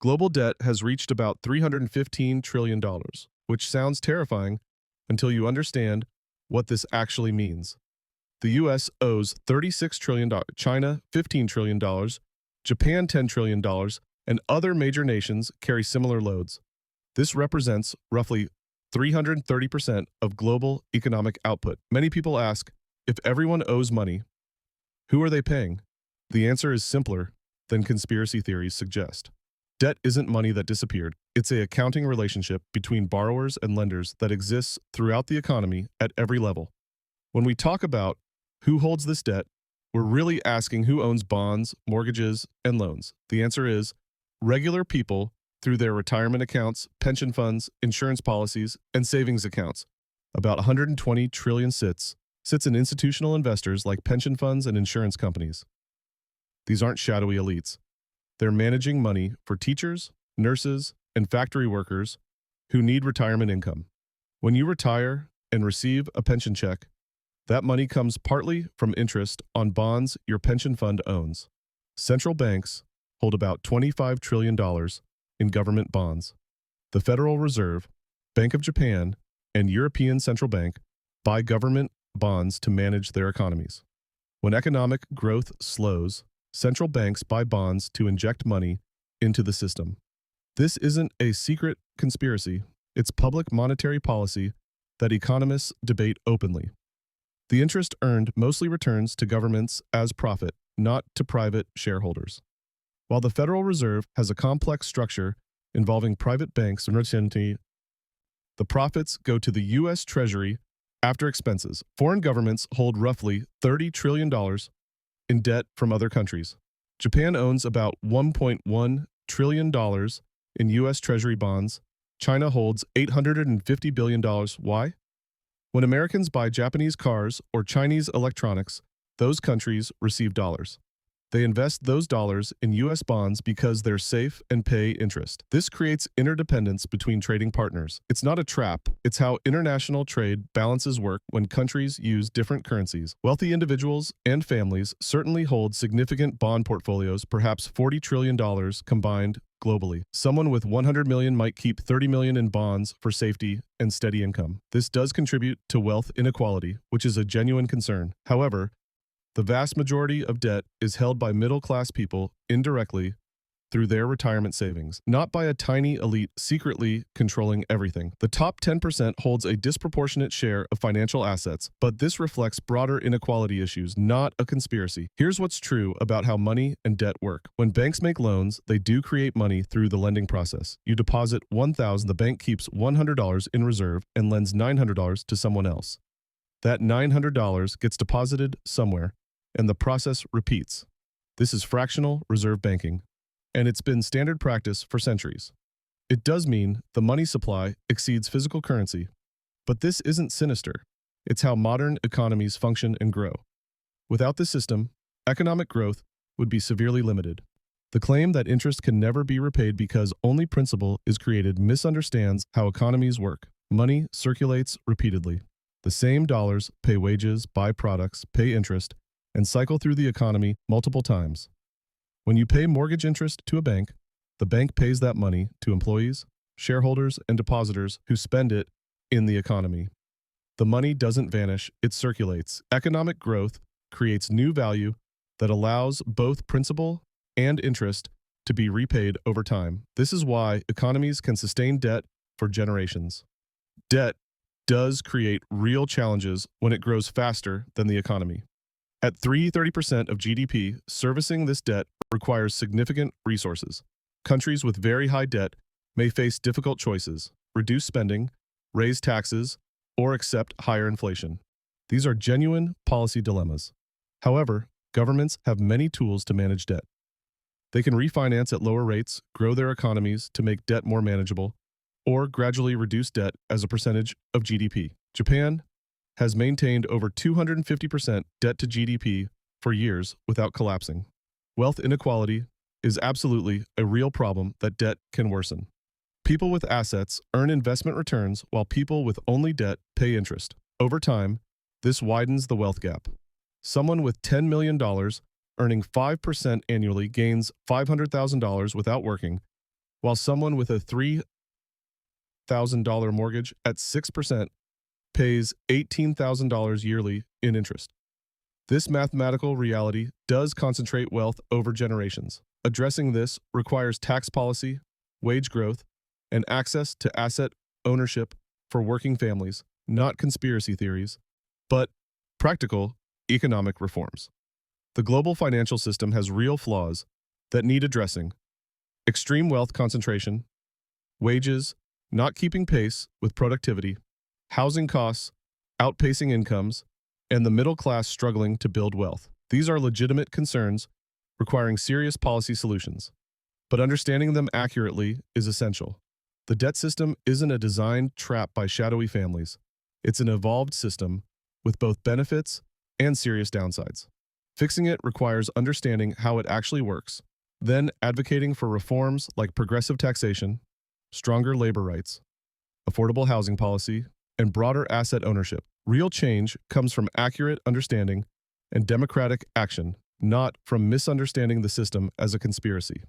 Global debt has reached about $315 trillion, which sounds terrifying until you understand what this actually means. The US owes $36 trillion, China $15 trillion, Japan $10 trillion, and other major nations carry similar loads. This represents roughly 330% of global economic output. Many people ask, if everyone owes money, who are they paying? The answer is simpler than conspiracy theories suggest. Debt isn't money that disappeared. It's an accounting relationship between borrowers and lenders that exists throughout the economy at every level. When we talk about who holds this debt, we're really asking who owns bonds, mortgages, and loans. The answer is regular people through their retirement accounts, pension funds, insurance policies, and savings accounts. About 120 trillion sits in institutional investors like pension funds and insurance companies. These aren't shadowy elites. They're managing money for teachers, nurses, and factory workers who need retirement income. When you retire and receive a pension check, that money comes partly from interest on bonds your pension fund owns. Central banks hold about $25 trillion in government bonds. The Federal Reserve, Bank of Japan, and European Central Bank buy government bonds to manage their economies. When economic growth slows, central banks buy bonds to inject money into the system. This isn't a secret conspiracy. It's public monetary policy that economists debate openly. The interest earned mostly returns to governments as profit, not to private shareholders. While the Federal Reserve has a complex structure involving private banks and the profits go to the U.S. Treasury after expenses. Foreign governments hold roughly $30 trillion in debt from other countries. Japan owns about $1.1 trillion in U.S. Treasury bonds. China holds $850 billion. Why? When Americans buy Japanese cars or Chinese electronics, those countries receive dollars. They invest those dollars in U.S. bonds because they're safe and pay interest. This creates interdependence between trading partners. It's not a trap. It's how international trade balances work when countries use different currencies. Wealthy individuals and families certainly hold significant bond portfolios, perhaps $40 trillion combined globally. Someone with 100 million might keep 30 million in bonds for safety and steady income. This does contribute to wealth inequality, which is a genuine concern. However, the vast majority of debt is held by middle-class people indirectly through their retirement savings, not by a tiny elite secretly controlling everything. The top 10% holds a disproportionate share of financial assets, but this reflects broader inequality issues, not a conspiracy. Here's what's true about how money and debt work. When banks make loans, they do create money through the lending process. You deposit $1,000, the bank keeps $100 in reserve and lends $900 to someone else. That $900 gets deposited somewhere, and the process repeats. This is fractional reserve banking, and it's been standard practice for centuries. It does mean the money supply exceeds physical currency, but this isn't sinister. It's how modern economies function and grow. Without this system, economic growth would be severely limited. The claim that interest can never be repaid because only principal is created misunderstands how economies work. Money circulates repeatedly. The same dollars pay wages, buy products, pay interest, and cycle through the economy multiple times. When you pay mortgage interest to a bank, the bank pays that money to employees, shareholders, and depositors who spend it in the economy. The money doesn't vanish, it circulates. Economic growth creates new value that allows both principal and interest to be repaid over time. This is why economies can sustain debt for generations. Debt does create real challenges when it grows faster than the economy. At 30% of GDP, servicing this debt requires significant resources. Countries with very high debt may face difficult choices: reduce spending, raise taxes, or accept higher inflation. These are genuine policy dilemmas. However, governments have many tools to manage debt. They can refinance at lower rates, grow their economies to make debt more manageable, or gradually reduce debt as a percentage of GDP. Japan has maintained over 250% debt to GDP for years without collapsing. Wealth inequality is absolutely a real problem that debt can worsen. People with assets earn investment returns while people with only debt pay interest. Over time, this widens the wealth gap. Someone with $10 million earning 5% annually gains $500,000 without working, while someone with a $3,000 mortgage at 6% pays $18,000 yearly in interest. This mathematical reality does concentrate wealth over generations. Addressing this requires tax policy, wage growth, and access to asset ownership for working families, not conspiracy theories, but practical economic reforms. The global financial system has real flaws that need addressing: extreme wealth concentration, wages not keeping pace with productivity, housing costs outpacing incomes, and the middle class struggling to build wealth. These are legitimate concerns requiring serious policy solutions, but understanding them accurately is essential. The debt system isn't a designed trap by shadowy families. It's an evolved system with both benefits and serious downsides. Fixing it requires understanding how it actually works, then advocating for reforms like progressive taxation, stronger labor rights, affordable housing policy, and broader asset ownership. Real change comes from accurate understanding and democratic action, not from misunderstanding the system as a conspiracy.